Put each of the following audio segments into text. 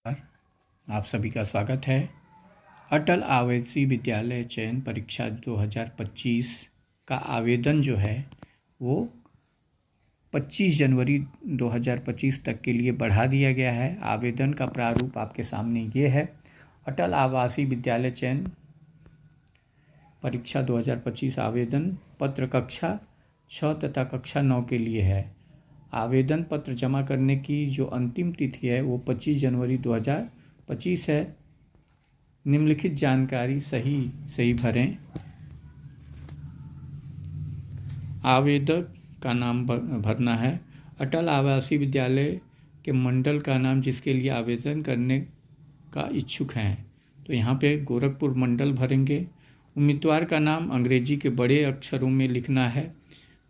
आप सभी का स्वागत है। अटल आवासीय विद्यालय चयन परीक्षा 2025 का आवेदन जो है वो 25 जनवरी 2025 तक के लिए बढ़ा दिया गया है। आवेदन का प्रारूप आपके सामने ये है। अटल आवासीय विद्यालय चयन परीक्षा 2025 आवेदन पत्र कक्षा 6 तथा कक्षा 9 के लिए है। आवेदन पत्र जमा करने की जो अंतिम तिथि है वो 25 जनवरी 2025 है। निम्नलिखित जानकारी सही भरें। आवेदक का नाम भरना है। अटल आवासीय विद्यालय के मंडल का नाम जिसके लिए आवेदन करने का इच्छुक हैं तो यहाँ पे गोरखपुर मंडल भरेंगे। उम्मीदवार का नाम अंग्रेजी के बड़े अक्षरों में लिखना है,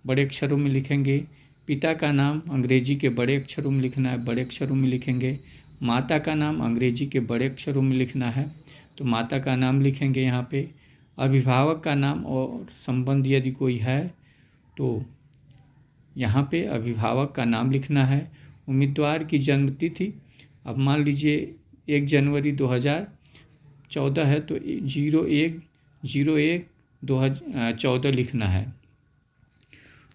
बड़े अक्षरों में लिखेंगे। पिता का नाम अंग्रेजी के बड़े अक्षरों में लिखना है, बड़े अक्षरों में लिखेंगे। माता का नाम अंग्रेजी के बड़े अक्षरों में लिखना है तो माता का नाम लिखेंगे यहाँ पे। अभिभावक का नाम और संबंध यदि कोई है तो यहाँ पे अभिभावक का नाम लिखना है। उम्मीदवार की जन्म तिथि अब मान लीजिए 1 जनवरी 2014 है तो 01/01/2014 लिखना है।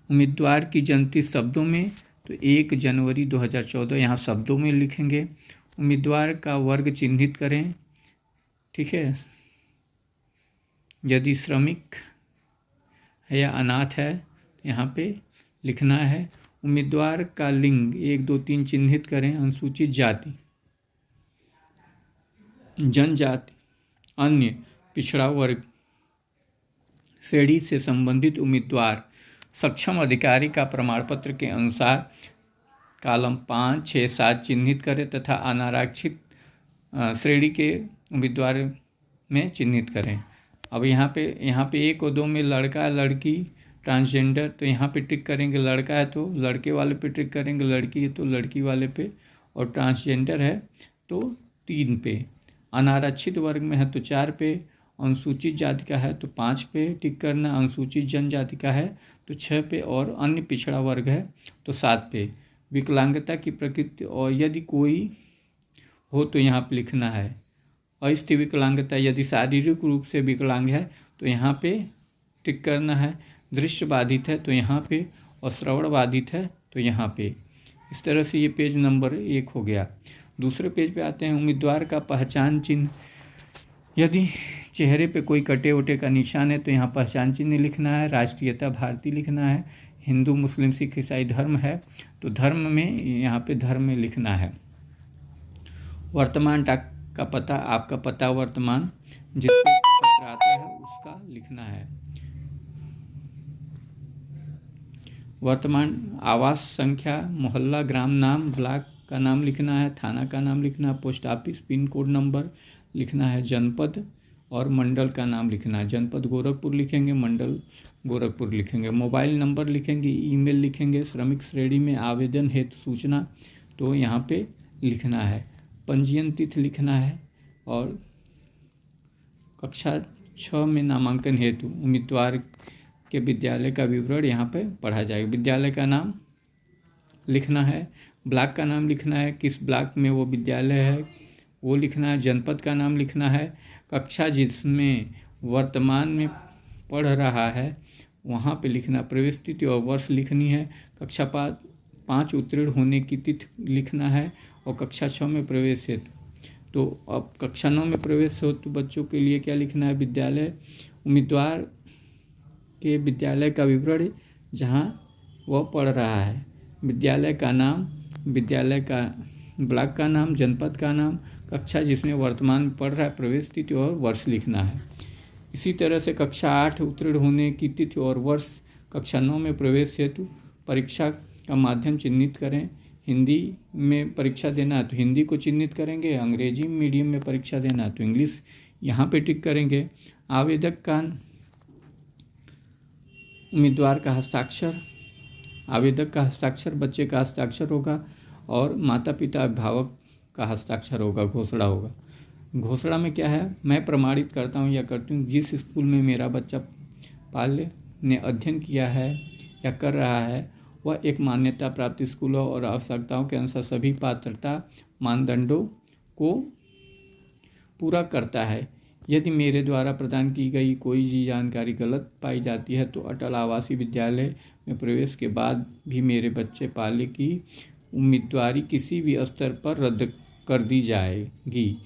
उम्मीदवार की जन्मतिथि शब्दों में तो 1 जनवरी 2014 यहाँ शब्दों में लिखेंगे। उम्मीदवार का वर्ग चिन्हित करें, ठीक है। यदि श्रमिक है या अनाथ है यहाँ पे लिखना है। उम्मीदवार का लिंग 1 2 3 चिन्हित करें। अनुसूचित जाति, जनजाति, अन्य पिछड़ा वर्ग श्रेणी से संबंधित उम्मीदवार सक्षम अधिकारी का प्रमाण पत्र के अनुसार कॉलम 5, 6, 7 चिन्हित करें तथा अनारक्षित श्रेणी के उम्मीदवार में चिन्हित करें। अब यहाँ पे 1 और 2 में लड़का लड़की ट्रांसजेंडर तो यहाँ पे टिक करेंगे। लड़का है तो लड़के वाले पे टिक करेंगे, लड़की है तो लड़की वाले पे, और ट्रांसजेंडर है तो 3 पे। अनारक्षित वर्ग में है तो 4 पे। अनुसूचित जाति का है तो 5 पे टिक करना। अनुसूचित जनजाति का है तो 6 पे और अन्य पिछड़ा वर्ग है तो 7 पे। विकलांगता की प्रकृति और यदि कोई हो तो यहाँ पे लिखना है। अस्थि विकलांगता यदि शारीरिक रूप से विकलांग है तो यहाँ पे टिक करना है। दृश्य बाधित है तो यहाँ पे, और श्रवण बाधित है तो यहाँ पे। इस तरह से ये पेज नंबर 1 हो गया। दूसरे पेज पे आते हैं। उम्मीदवार का पहचान चिन्ह, यदि चेहरे पे कोई कटे वटे का निशान है तो यहाँ पहचान चिन्ह लिखना है। राष्ट्रीयता भारतीय लिखना है। हिंदू मुस्लिम सिख ईसाई धर्म है तो धर्म में यहाँ पे धर्म में लिखना है। वर्तमान डाक का पता, आपका पता वर्तमान जिससे पत्र आता है उसका लिखना है। वर्तमान आवास संख्या, मोहल्ला, ग्राम नाम, ब्लॉक का नाम लिखना है। थाना का नाम लिखना है। Post office pin code number लिखना है। जनपद और मंडल का नाम लिखना है। जनपद गोरखपुर लिखेंगे, मंडल गोरखपुर लिखेंगे। मोबाइल नंबर लिखेंगे, ईमेल लिखेंगे। श्रमिक श्रेणी में आवेदन हेतु सूचना तो यहाँ पे लिखना है। पंजीयन तिथि लिखना है। और कक्षा 6 में नामांकन हेतु उम्मीदवार के विद्यालय का विवरण यहाँ पे पढ़ा जाएगा। विद्यालय का नाम लिखना है। ब्लॉक का नाम लिखना है, किस ब्लॉक में वो विद्यालय है वो लिखना है। जनपद का नाम लिखना है। कक्षा जिसमें वर्तमान में पढ़ रहा है वहाँ पे लिखना। प्रवेश तिथि और वर्ष लिखनी है। कक्षा 5 उत्तीर्ण होने की तिथि लिखना है। और कक्षा 6 में प्रवेश हेतु तो अब कक्षा 9 में प्रवेश हेतु बच्चों के लिए क्या लिखना है। विद्यालय, उम्मीदवार के विद्यालय का विवरण जहाँ वह पढ़ रहा है, विद्यालय का नाम, विद्यालय का ब्लॉक का नाम, जनपद का नाम, कक्षा जिसमें वर्तमान में पढ़ रहा है, प्रवेश तिथि और वर्ष लिखना है। इसी तरह से कक्षा 8 उत्तीर्ण होने की तिथि और वर्ष। कक्षा 9 में प्रवेश हेतु परीक्षा का माध्यम चिन्हित करें। हिंदी में परीक्षा देना है तो हिंदी को चिन्हित करेंगे। अंग्रेजी मीडियम में परीक्षा देना है तो इंग्लिश यहाँ पे टिक करेंगे। आवेदक का, उम्मीदवार का हस्ताक्षर, आवेदक का हस्ताक्षर, बच्चे का हस्ताक्षर होगा और माता पिता अभिभावक का हस्ताक्षर होगा, घोषणा होगा। घोषणा में क्या है, मैं प्रमाणित करता हूँ या करती हूँ जिस स्कूल में मेरा बच्चा पाल्य ने अध्ययन किया है या कर रहा है वह एक मान्यता प्राप्त स्कूल हो और आवश्यकताओं के अनुसार सभी पात्रता मानदंडों को पूरा करता है। यदि मेरे द्वारा प्रदान की गई कोई भी जानकारी गलत पाई जाती है तो अटल आवासीय विद्यालय में प्रवेश के बाद भी मेरे बच्चे पाले की उम्मीदवारी किसी भी स्तर पर रद्द कर दी जाएगी।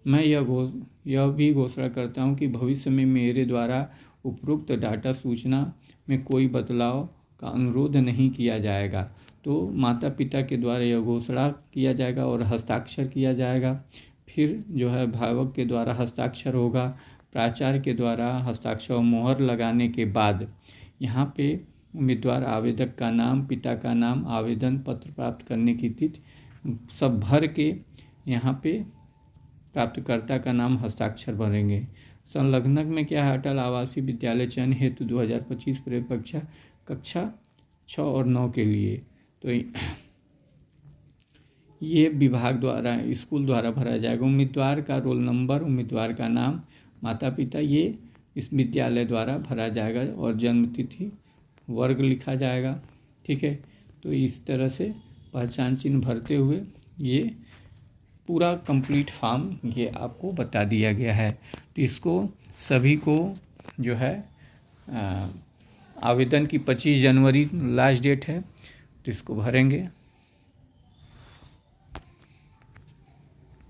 मैं यह भी घोषणा करता हूं कि भविष्य में मेरे द्वारा उपरोक्त डाटा सूचना में कोई बदलाव का अनुरोध नहीं किया जाएगा। तो माता पिता के द्वारा यह घोषणा किया जाएगा और हस्ताक्षर किया जाएगा। फिर जो है अभिभावक के द्वारा हस्ताक्षर होगा, प्राचार्य के द्वारा हस्ताक्षर और मोहर लगाने के बाद यहाँ पे उम्मीदवार आवेदक का नाम, पिता का नाम, आवेदन पत्र प्राप्त करने की तिथि सब भर के यहाँ पे प्राप्तकर्ता का नाम हस्ताक्षर भरेंगे। संलग्नक में क्या है, अटल आवासीय विद्यालय चयन हेतु 2025 प्रवेश परीक्षा कक्षा 6 और 9 के लिए। तो ये विभाग द्वारा, स्कूल द्वारा भरा जाएगा। उम्मीदवार का रोल नंबर, उम्मीदवार का नाम, माता पिता, ये इस विद्यालय द्वारा भरा जाएगा और जन्म तिथि, वर्ग लिखा जाएगा। ठीक है, तो इस तरह से पहचान चिन्ह भरते हुए ये पूरा कंप्लीट फॉर्म ये आपको बता दिया गया है। तो इसको सभी को जो है आवेदन की 25 जनवरी लास्ट डेट है, तो इसको भरेंगे।